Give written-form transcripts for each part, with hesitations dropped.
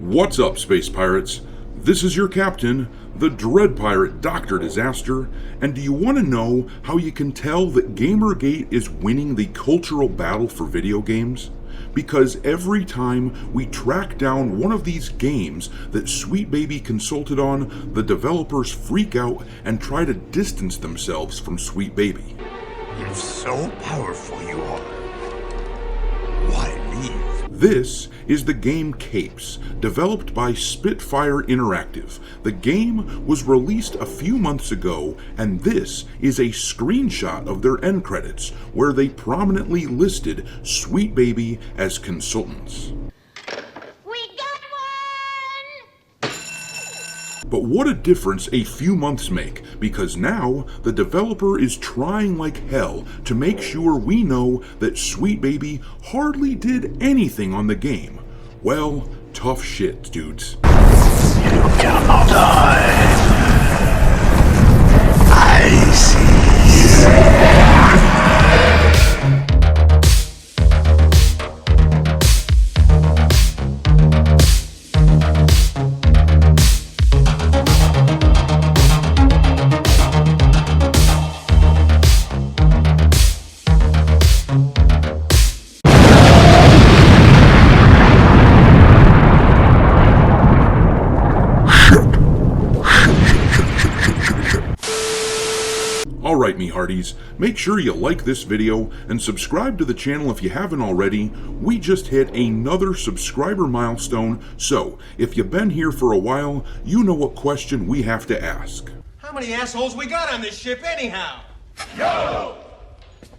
What's up, space pirates? This is your captain, the Dread Pirate Dr. Disaster, and do you want to know how you can tell that Gamergate is winning the cultural battle for video games? Because every time we track down one of these games that Sweet Baby consulted on, the developers freak out and try to distance themselves from Sweet Baby. If so powerful you are, why leave? This is the game Capes, developed by Spitfire Interactive. The game was released a few months ago, and this is a screenshot of their end credits, where they prominently listed Sweet Baby as consultants. But what a difference a few months make, because now the developer is trying like hell to make sure we know that Sweet Baby hardly did anything on the game. Well, tough shit, dudes. You cannot die. I see you. Alright, me hearties, make sure you like this video and subscribe to the channel if you haven't already. We just hit another subscriber milestone, so if you've been here for a while, you know what question we have to ask. How many assholes we got on this ship anyhow? Yo!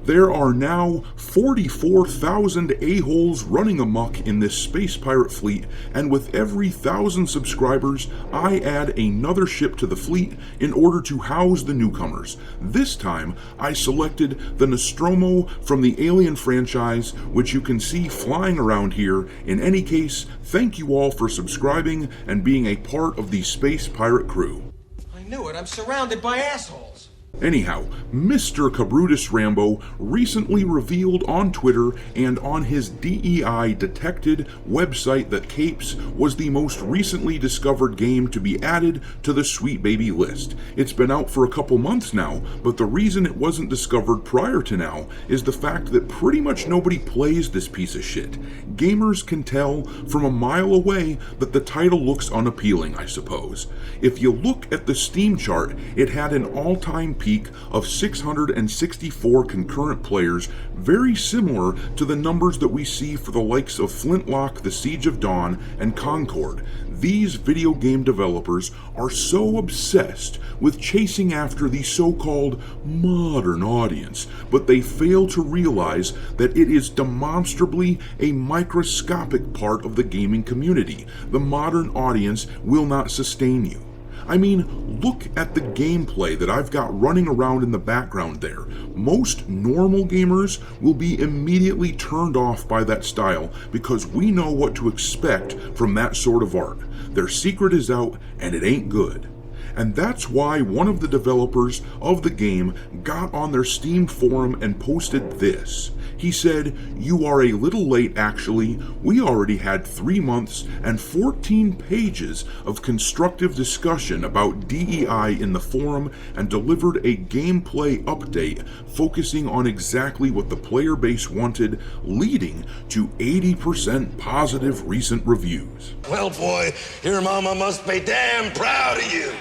There are now 44,000 a-holes running amok in this space pirate fleet, and with every 1,000 subscribers, I add another ship to the fleet in order to house the newcomers. This time, I selected the Nostromo from the Alien franchise, which you can see flying around here. In any case, thank you all for subscribing and being a part of the space pirate crew. I knew it, I'm surrounded by assholes. Anyhow, Mr. Cabrutus Rambo recently revealed on Twitter and on his DEI Detected website that Capes was the most recently discovered game to be added to the Sweet Baby list. It's been out for a couple months now, but the reason it wasn't discovered prior to now is the fact that pretty much nobody plays this piece of shit. Gamers can tell from a mile away that the title looks unappealing, I suppose. If you look at the Steam chart, it had an all-time peak of 664 concurrent players, very similar to the numbers that we see for the likes of Flintlock, The Siege of Dawn, and Concord. These video game developers are so obsessed with chasing after the so-called modern audience, but they fail to realize that it is demonstrably a microscopic part of the gaming community. The modern audience will not sustain you. I mean, look at the gameplay that I've got running around in the background there. Most normal gamers will be immediately turned off by that style because we know what to expect from that sort of art. Their secret is out and it ain't good. And that's why one of the developers of the game got on their Steam forum and posted this. He said, "You are a little late actually. We already had 3 months and 14 pages of constructive discussion about DEI in the forum and delivered a gameplay update focusing on exactly what the player base wanted, leading to 80% positive recent reviews." Well, boy, your mama must be damn proud of you.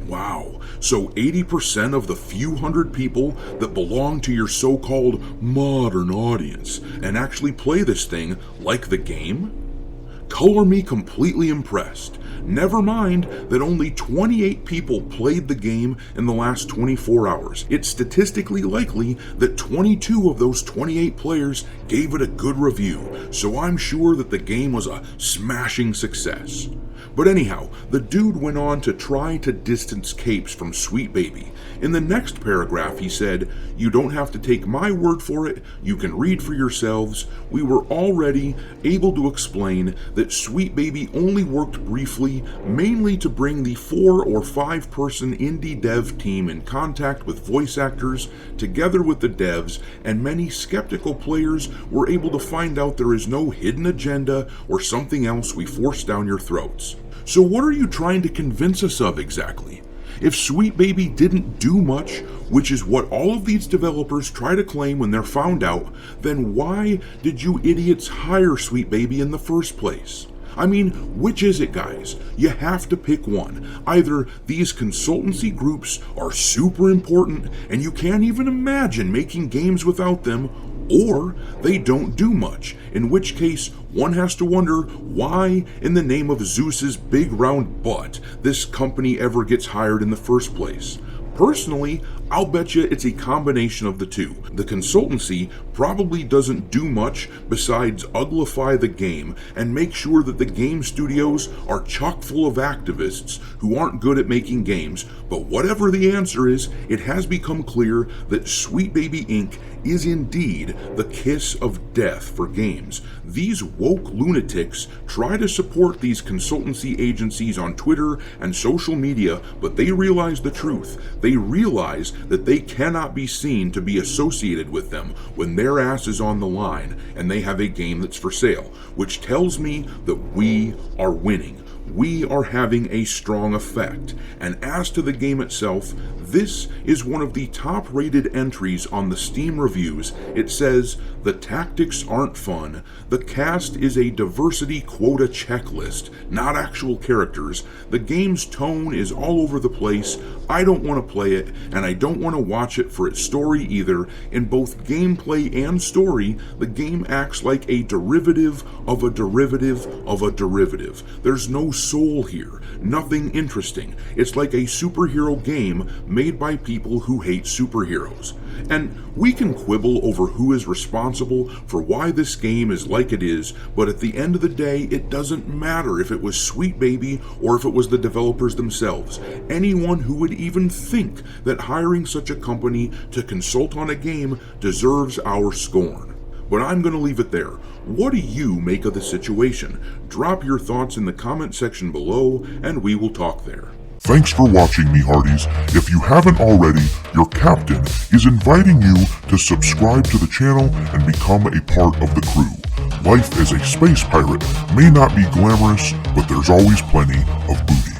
Wow, so 80% of the few hundred people that belong to your so-called modern audience and actually play this thing like the game? Color me completely impressed. Never mind that only 28 people played the game in the last 24 hours. It's statistically likely that 22 of those 28 players gave it a good review, so I'm sure that the game was a smashing success. But anyhow, the dude went on to try to distance Capes from Sweet Baby. In the next paragraph, he said, "You don't have to take my word for it, you can read for yourselves. We were already able to explain that Sweet Baby only worked briefly, mainly to bring the 4 or 5 person indie dev team in contact with voice actors, together with the devs, and many skeptical players were able to find out there is no hidden agenda or something else we force down your throats. So what are you trying to convince us of exactly? If Sweet Baby didn't do much, which is what all of these developers try to claim when they're found out, then why did you idiots hire Sweet Baby in the first place? I mean, which is it, guys? You have to pick one. Either these consultancy groups are super important and you can't even imagine making games without them, or they don't do much, in which case one has to wonder why, in the name of Zeus's big round butt, this company ever gets hired in the first place. Personally, I'll bet you it's a combination of the two. The consultancy probably doesn't do much besides uglify the game and make sure that the game studios are chock full of activists who aren't good at making games, but whatever the answer is, it has become clear that Sweet Baby Inc. is indeed the kiss of death for games. These woke lunatics try to support these consultancy agencies on Twitter and social media, but they realize the truth. They realize that they cannot be seen to be associated with them when their ass is on the line and they have a game that's for sale, which tells me that we are winning. We are having a strong effect. And as to the game itself, this is one of the top rated entries on the Steam reviews. It says, "The tactics aren't fun. The cast is a diversity quota checklist, not actual characters. The game's tone is all over the place. I don't want to play it, and I don't want to watch it for its story either. In both gameplay and story, the game acts like a derivative of a derivative of a derivative. There's no soul here, nothing interesting. It's like a superhero game made by people who hate superheroes." And we can quibble over who is responsible for why this game is like it is, but at the end of the day, it doesn't matter if it was Sweet Baby or if it was the developers themselves. Anyone who would even think that hiring such a company to consult on a game deserves our scorn. But I'm going to leave it there. What do you make of the situation? Drop your thoughts in the comment section below, and we will talk there. Thanks for watching, me hearties. If you haven't already, your captain is inviting you to subscribe to the channel and become a part of the crew. Life as a space pirate may not be glamorous, but there's always plenty of booty.